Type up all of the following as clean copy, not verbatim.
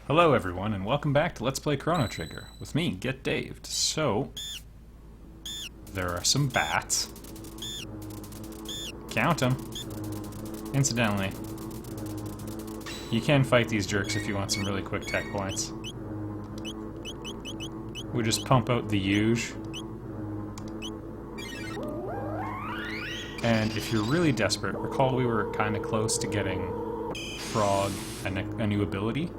Hello everyone, and welcome back to Let's Play Chrono Trigger, with me, Get Daved. So, there are some bats. Count them. Incidentally, you can fight these jerks if you want some really quick tech points. We just pump out the huge. And if you're really desperate, recall we were kind of close to getting Frog a new ability.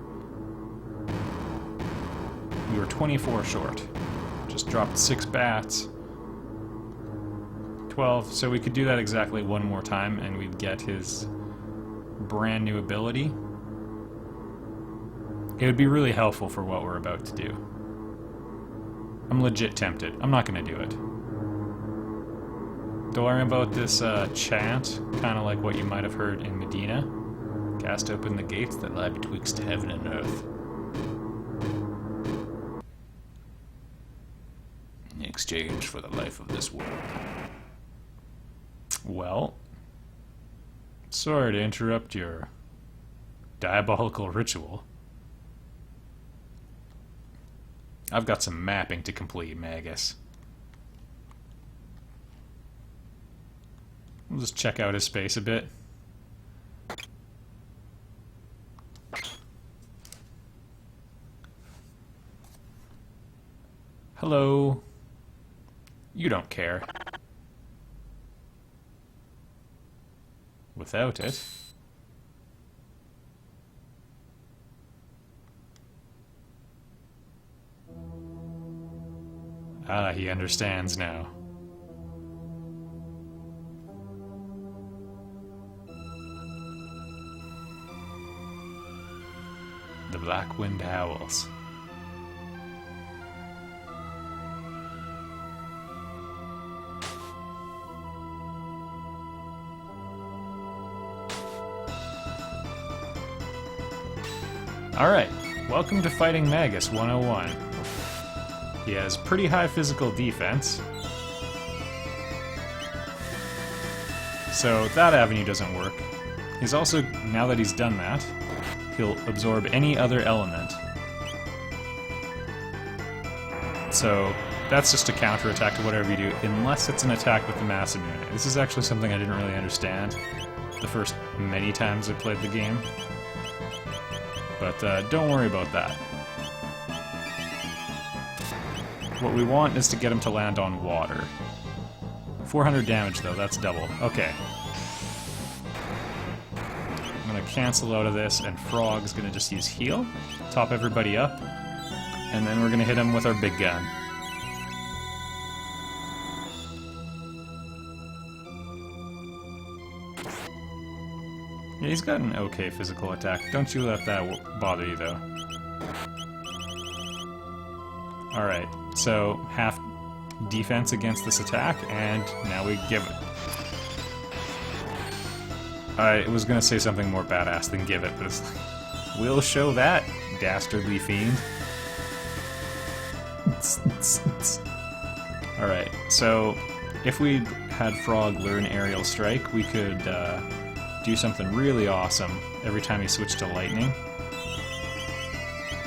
We were 24 short. Just dropped 6 bats. 12, so we could do that exactly one more time and we'd get his brand new ability. It would be really helpful for what we're about to do. I'm legit tempted. I'm not gonna do it. Don't worry about this chant, kind of like what you might have heard in Medina. Cast open the gates that lie betwixt heaven and earth. In exchange for the life of this world. Well, sorry to interrupt your diabolical ritual. I've got some mapping to complete, Magus. We'll just check out his space a bit. Hello. You don't care. Without it. Ah, he understands now. The Black Wind howls. Alright, welcome to Fighting Magus 101. He has pretty high physical defense. So that avenue doesn't work. He's also, now that he's done that, he'll absorb any other element. So that's just a counterattack to whatever you do, unless it's an attack with the mass immunity. This is actually something I didn't really understand the first many times I played the game. But don't worry about that. What we want is to get him to land on water. 400 damage though, that's double. Okay. I'm gonna cancel out of this, and Frog's gonna just use heal, top everybody up, and then we're gonna hit him with our big gun. Yeah, he's got an okay physical attack. Don't you let that bother you, though. Alright, so half defense against this attack, and now we give it. I was gonna say something more badass than give it, but it's like, we'll show that, dastardly fiend. Alright, so if we had Frog learn Aerial Strike, we could do something really awesome every time he switched to lightning.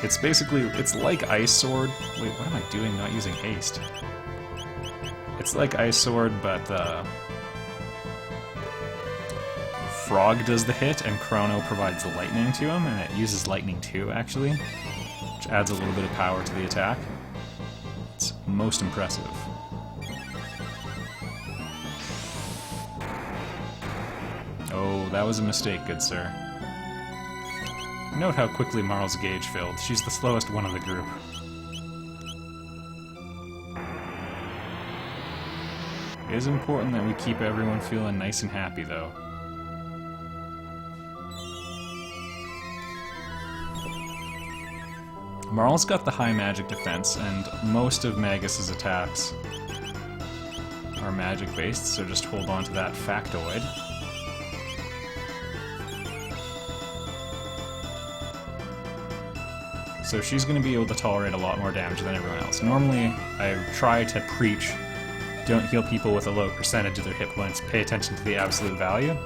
It's basically, it's like Ice Sword. Wait, what am I doing not using haste? It's like Ice Sword, but Frog does the hit and Chrono provides the lightning to him, and it uses lightning too, actually, which adds a little bit of power to the attack. It's most impressive. Oh, that was a mistake, good sir. Note how quickly Marl's gauge filled. She's the slowest one of the group. It is important that we keep everyone feeling nice and happy, though. Marl's got the high magic defense, and most of Magus's attacks are magic-based, so just hold on to that factoid. So she's going to be able to tolerate a lot more damage than everyone else. Normally, I try to preach, don't heal people with a low percentage of their hit points, pay attention to the absolute value.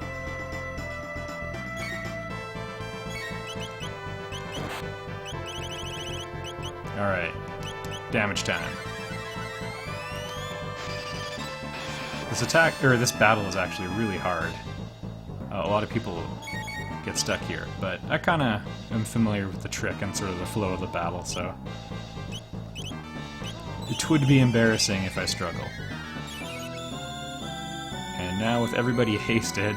Alright. Damage time. This battle is actually really hard. A lot of people get stuck here, but I kinda am familiar with the trick and sort of the flow of the battle, so it would be embarrassing if I struggle. And now with everybody hasted,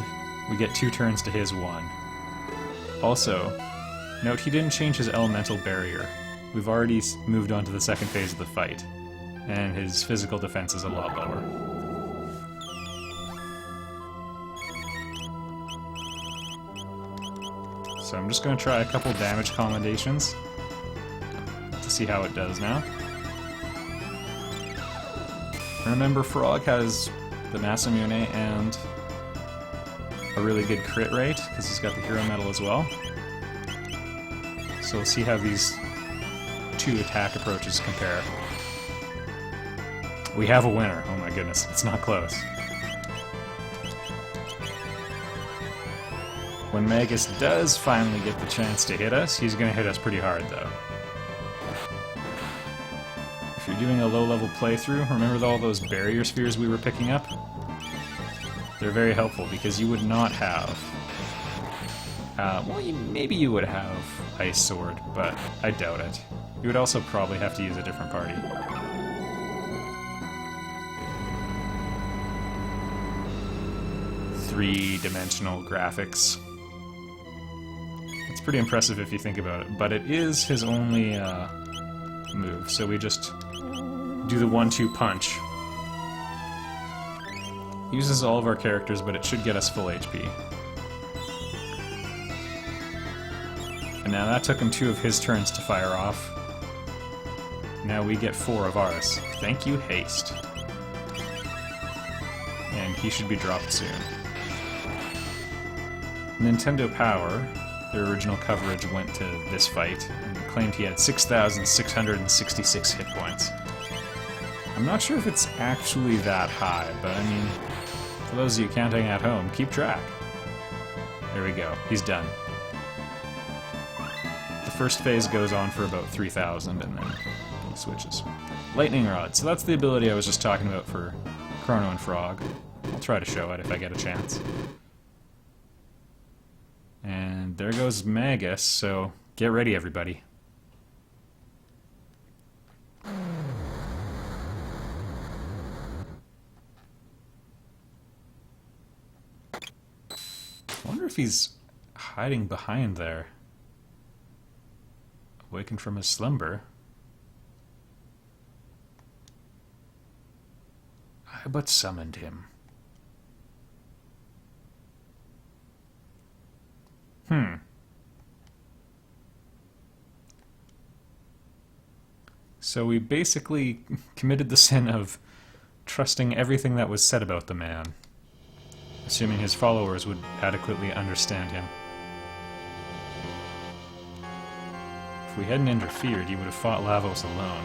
we get 2 turns to his 1. Also, note he didn't change his elemental barrier. We've already moved on to the second phase of the fight, and his physical defense is a lot lower. So I'm just going to try a couple damage commendations to see how it does now. Remember, Frog has the Masamune and a really good crit rate, because he's got the hero medal as well. So we'll see how these 2 attack approaches compare. We have a winner. Oh my goodness, it's not close. When Magus does finally get the chance to hit us, he's going to hit us pretty hard, though. If you're doing a low-level playthrough, remember all those barrier spheres we were picking up? They're very helpful, because you would not have... maybe you would have Ice Sword, but I doubt it. You would also probably have to use a different party. Three-dimensional graphics. It's pretty impressive if you think about it, but it is his only move, so we just do the 1-2 punch. Uses all of our characters, but it should get us full HP. And now that took him 2 of his turns to fire off. Now we get 4 of ours. Thank you, Haste. And he should be dropped soon. Nintendo Power, their original coverage went to this fight, and claimed he had 6,666 hit points. I'm not sure if it's actually that high, but I mean, for those of you counting at home, keep track. There we go, he's done. The first phase goes on for about 3,000, and then he switches. Lightning Rod, so that's the ability I was just talking about for Chrono and Frog. I'll try to show it if I get a chance. And there goes Magus, so get ready, everybody. I wonder if he's hiding behind there. Awakened from his slumber. I but summoned him. So we basically committed the sin of trusting everything that was said about the man, assuming his followers would adequately understand him. If we hadn't interfered, he would have fought Lavos alone.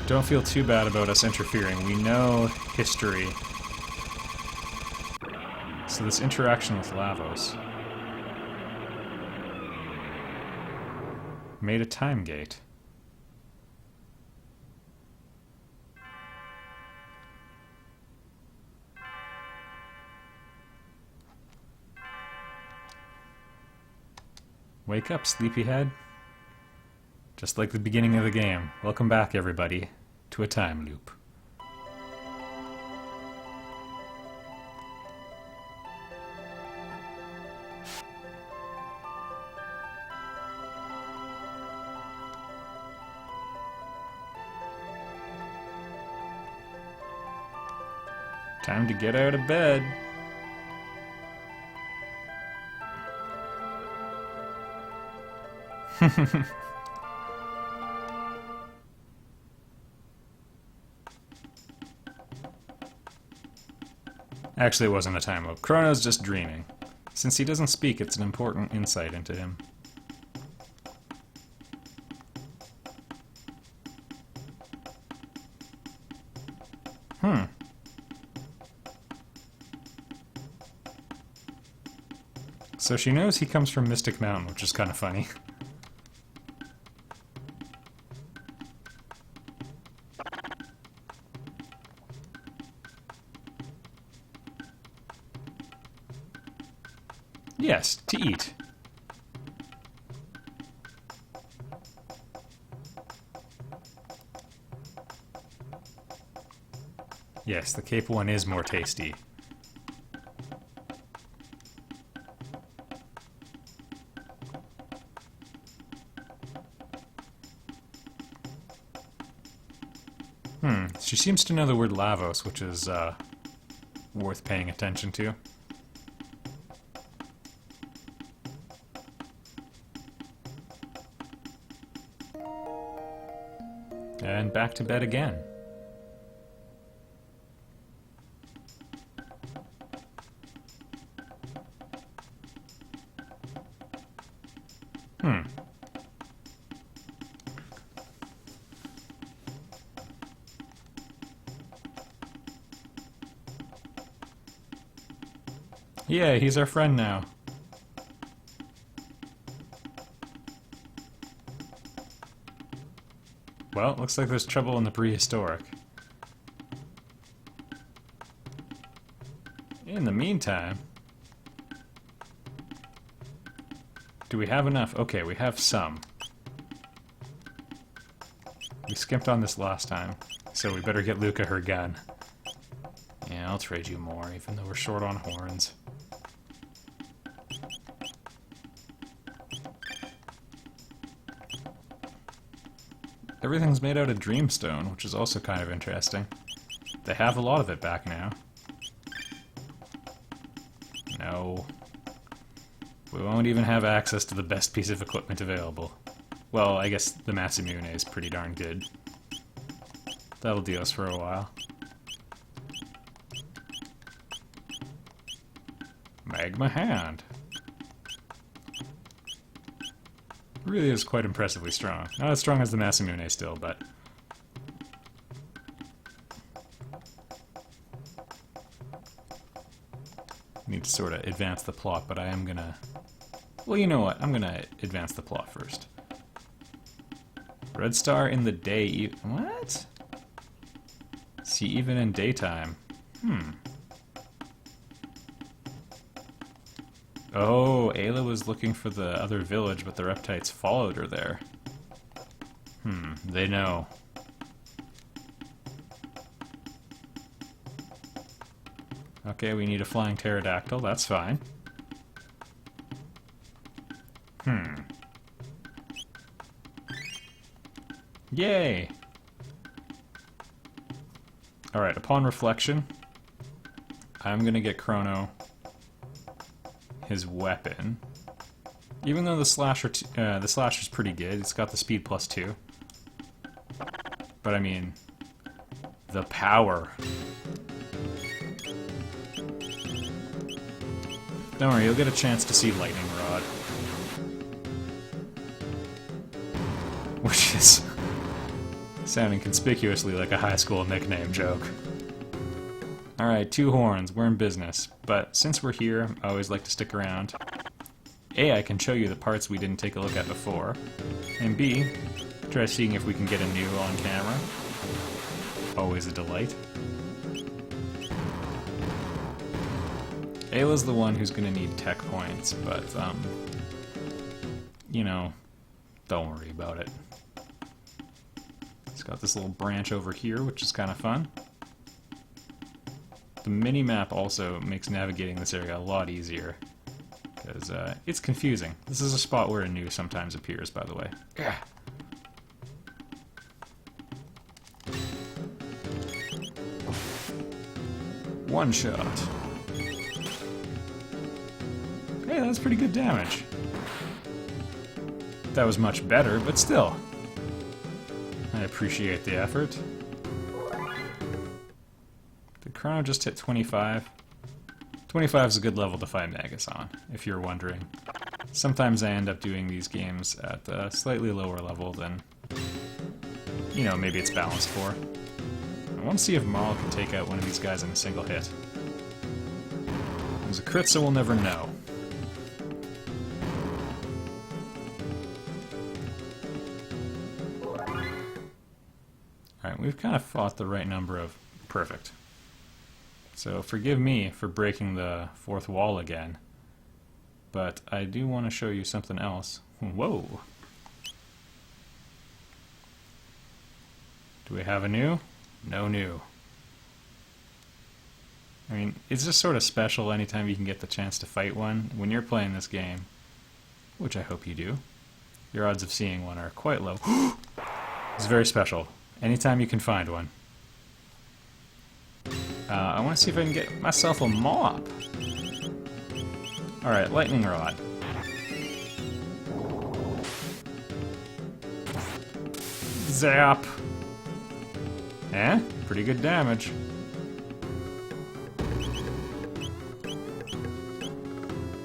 Don't feel too bad about us interfering. We know history. So this interaction with Lavos made a time gate. Wake up, sleepyhead. Just like the beginning of the game. Welcome back, everybody, to a time loop. Time to get out of bed. Actually, it wasn't a time loop. Chrono's just dreaming. Since he doesn't speak, it's an important insight into him. So she knows he comes from Mystic Mountain, which is kind of funny. Yes, to eat. Yes, the Cape one is more tasty. She seems to know the word Lavos, which is worth paying attention to. And back to bed again. Yeah, he's our friend now. Well, looks like there's trouble in the Prehistoric. In the meantime... Do we have enough? Okay, we have some. We skimped on this last time, so we better get Luca her gun. Yeah, I'll trade you more, even though we're short on horns. Everything's made out of dreamstone, which is also kind of interesting. They have a lot of it back now. No. We won't even have access to the best piece of equipment available. Well, I guess the Masamune is pretty darn good. That'll do us for a while. Magma Hand. Really is quite impressively strong. Not as strong as the Masamune still, but... Need to sort of advance the plot, but I am gonna... Well, you know what? I'm gonna advance the plot first. Red Star in the day... What? See, even in daytime. Oh, Ayla was looking for the other village, but the Reptites followed her there. They know. Okay, we need a flying pterodactyl, that's fine. Yay! Alright, upon reflection, I'm gonna get Chrono his weapon. Even though the slasher's pretty good, it's got the speed +2. But I mean, the power. Don't worry, you'll get a chance to see Lightning Rod. Which is sounding conspicuously like a high school nickname joke. Alright, 2 horns, we're in business. But since we're here, I always like to stick around. A, I can show you the parts we didn't take a look at before. And B, try seeing if we can get a new on camera. Always a delight. Ayla's the one who's gonna need tech points, but, you know, don't worry about it. It's got this little branch over here, which is kind of fun. The mini-map also makes navigating this area a lot easier, because it's confusing. This is a spot where a new sometimes appears, by the way. Yeah. One shot. Hey, that's pretty good damage. That was much better, but still. I appreciate the effort. Did Chrono just hit 25? 25 is a good level to fight Magus on, if you're wondering. Sometimes I end up doing these games at a slightly lower level than, you know, maybe it's balanced for. I want to see if Marl can take out one of these guys in a single hit. It was a crit, so we'll never know. we've kind of fought the right number of... Perfect. So forgive me for breaking the fourth wall again, but I do want to show you something else. Whoa! Do we have a new? No new. I mean, it's just sort of special anytime you can get the chance to fight one. When you're playing this game, which I hope you do, your odds of seeing one are quite low. It's very special. Anytime you can find one. I want to see if I can get myself a mop. Alright, lightning rod. Zap! Eh? Pretty good damage.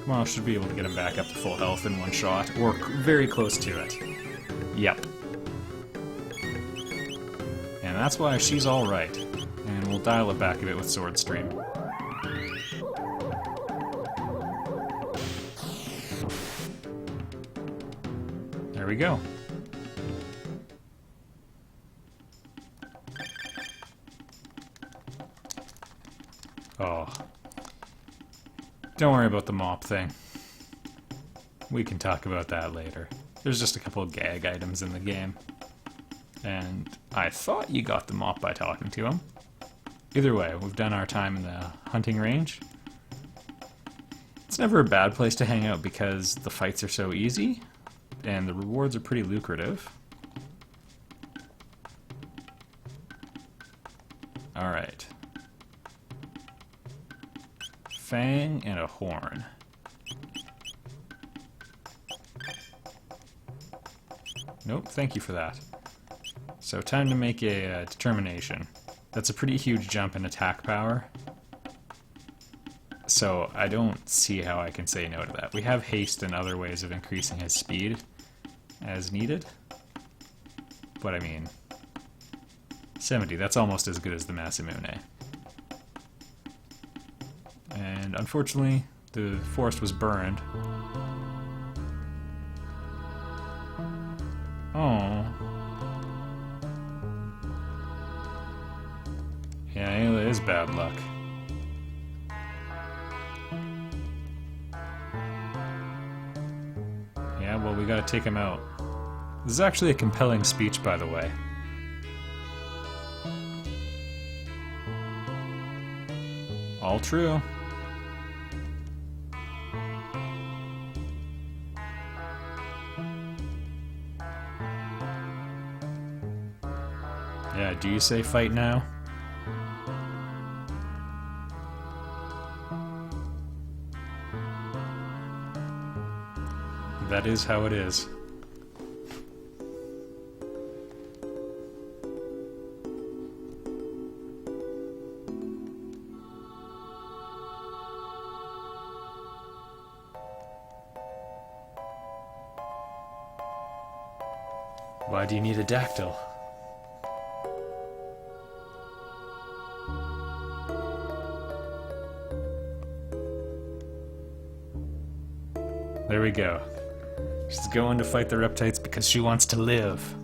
Come on, I should be able to get him back up to full health in one shot, or very close to it. Yep. And that's why she's alright. And we'll dial it back a bit with Sword Stream. There we go. Oh. Don't worry about the mop thing. We can talk about that later. There's just a couple of gag items in the game. And I thought you got the mop by talking to him. Either way, we've done our time in the hunting range. It's never a bad place to hang out because the fights are so easy, and the rewards are pretty lucrative. Alright. Fang and a horn. Nope, thank you for that. So time to make a determination. That's a pretty huge jump in attack power. So I don't see how I can say no to that. We have haste and other ways of increasing his speed as needed. But I mean, 70, that's almost as good as the Masamune. And unfortunately, the forest was burned. Oh. Yeah, it is bad luck. Yeah, well, we gotta take him out. This is actually a compelling speech, by the way. All true. Yeah, do you say fight now? That is how it is. Why do you need a dactyl? There we go. She's going to fight the reptites because she wants to live.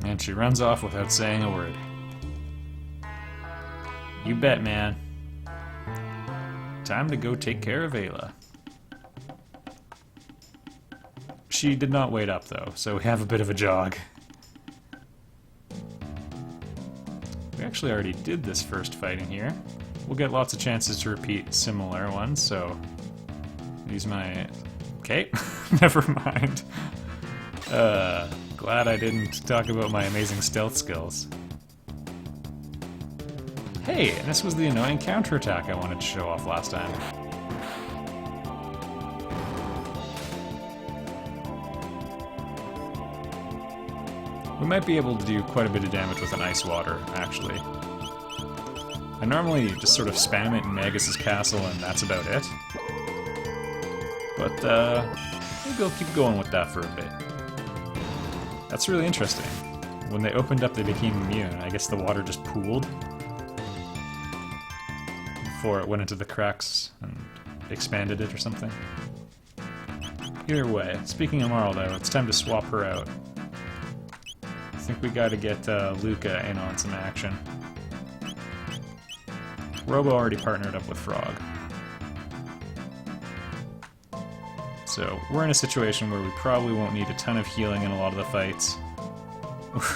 And she runs off without saying a word. You bet, man. Time to go take care of Ayla. She did not wait up, though, so we have a bit of a jog. We actually already did this first fight in here. We'll get lots of chances to repeat similar ones, so... use my... Okay, never mind. Glad I didn't talk about my amazing stealth skills. Hey, and this was the annoying counterattack I wanted to show off last time. We might be able to do quite a bit of damage with an ice water, actually. I normally just sort of spam it in Magus' castle and that's about it. But, maybe I'll keep going with that for a bit. That's really interesting. When they opened up, they became immune. I guess the water just pooled. before it went into the cracks and expanded it or something. Either way, speaking of Marl though, it's time to swap her out. I think we gotta get Luca in on some action. Robo already partnered up with Frog. So we're in a situation where we probably won't need a ton of healing in a lot of the fights,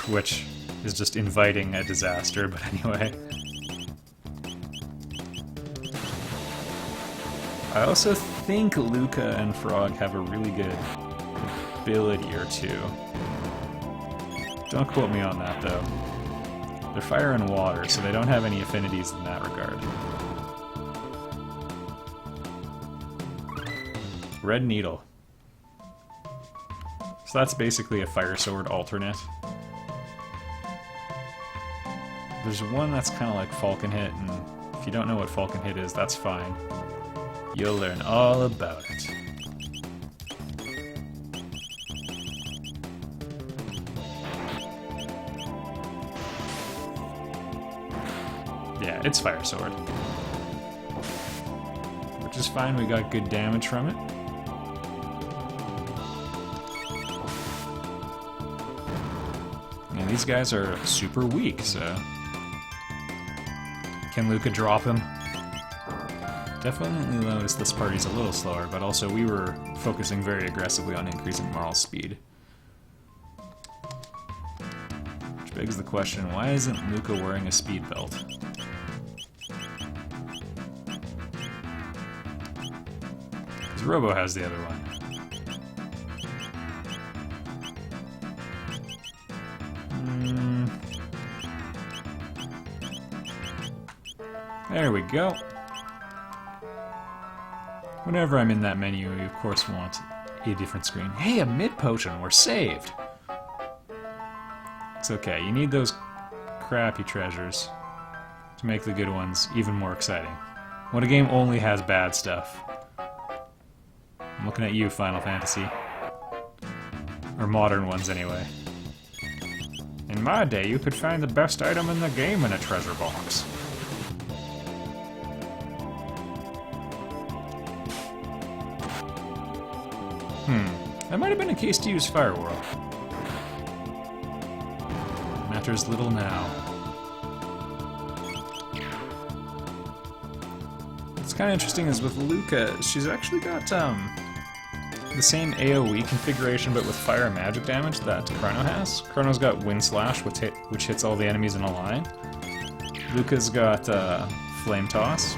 which is just inviting a disaster, but anyway. I also think Luca and Frog have a really good ability or two. Don't quote me on that though. They're fire and water, so they don't have any affinities in that regard. Red Needle. So that's basically a Fire Sword alternate. There's one that's kind of like Falcon Hit, and if you don't know what Falcon Hit is, that's fine. You'll learn all about it. Yeah, it's Fire Sword. Which is fine, we got good damage from it. And these guys are super weak, so... Can Luca drop him? Definitely noticed this party's a little slower, but also we were focusing very aggressively on increasing Marl's speed. Which begs the question, why isn't Luca wearing a speed belt? Because Robo has the other one. There we go. Whenever I'm in that menu, we of course want a different screen. Hey, a mid potion, we're saved! It's okay, you need those crappy treasures to make the good ones even more exciting. When a game only has bad stuff. I'm looking at you, Final Fantasy. Or modern ones, anyway. In my day, you could find the best item in the game in a treasure box. That might have been a case to use Firewhirl. Matters little now. What's kind of interesting is with Luca, she's actually got the same AoE configuration but with fire and magic damage that Chrono has. Chrono's got Wind Slash, which hits all the enemies in a line. Luca's got Flame Toss.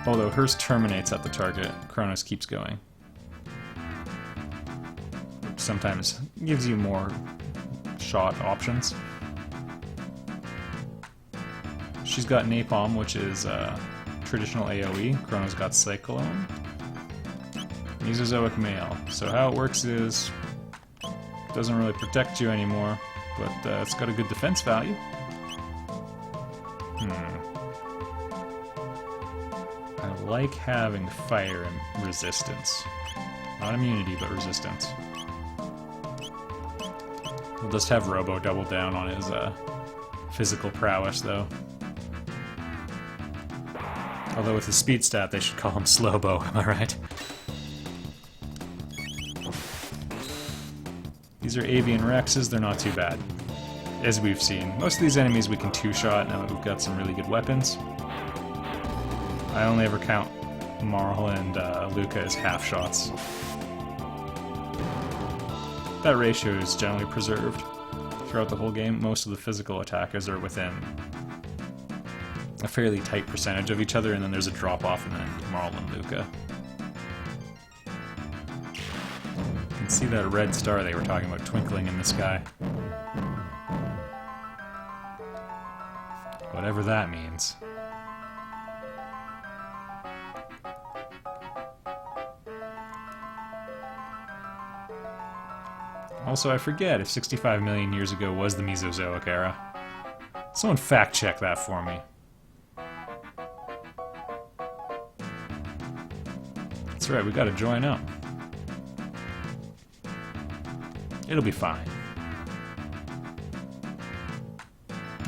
Although hers terminates at the target, Chrono's keeps going. Which sometimes gives you more shot options. She's got Napalm, which is traditional AoE. Chrono's got Cyclone. Mesozoic Mail. So how it works is, it doesn't really protect you anymore, but it's got a good defense value. I like having fire and resistance. Not immunity, but resistance. We'll just have Robo double down on his physical prowess, though. Although with his speed stat, they should call him Slowbo, am I right? These are Avian Rexes, they're not too bad. As we've seen, most of these enemies we can two-shot now that we've got some really good weapons. I only ever count Marl and Luca as half-shots. That ratio is generally preserved throughout the whole game. Most of the physical attackers are within a fairly tight percentage of each other, and then there's a drop-off and then Marl and Luca. You can see that red star they were talking about twinkling in the sky. Whatever that means. Also, I forget if 65 million years ago was the Mesozoic era. Someone fact-check that for me. That's right, we gotta join up. It'll be fine.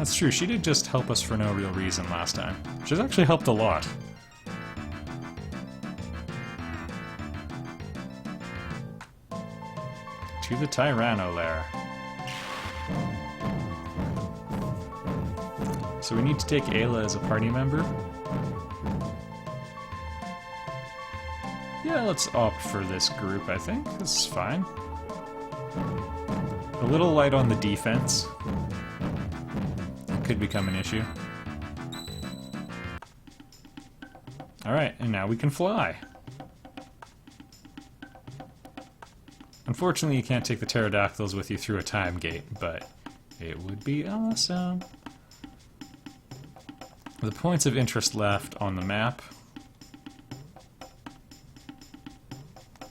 That's true, she did just help us for no real reason last time. She's actually helped a lot. To the Tyranno lair. So we need to take Ayla as a party member. Yeah, let's opt for this group, I think. This is fine. A little light on the defense. That could become an issue. Alright, and now we can fly. Unfortunately, you can't take the pterodactyls with you through a time gate, but it would be awesome. The points of interest left on the map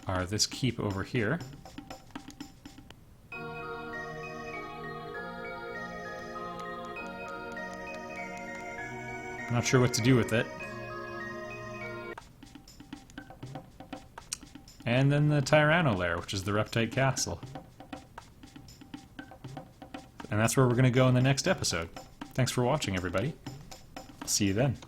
are this keep over here. Not sure what to do with it. And then the Tyranno lair, which is the Reptite Castle. And that's where we're going to go in the next episode. Thanks for watching, everybody. See you then.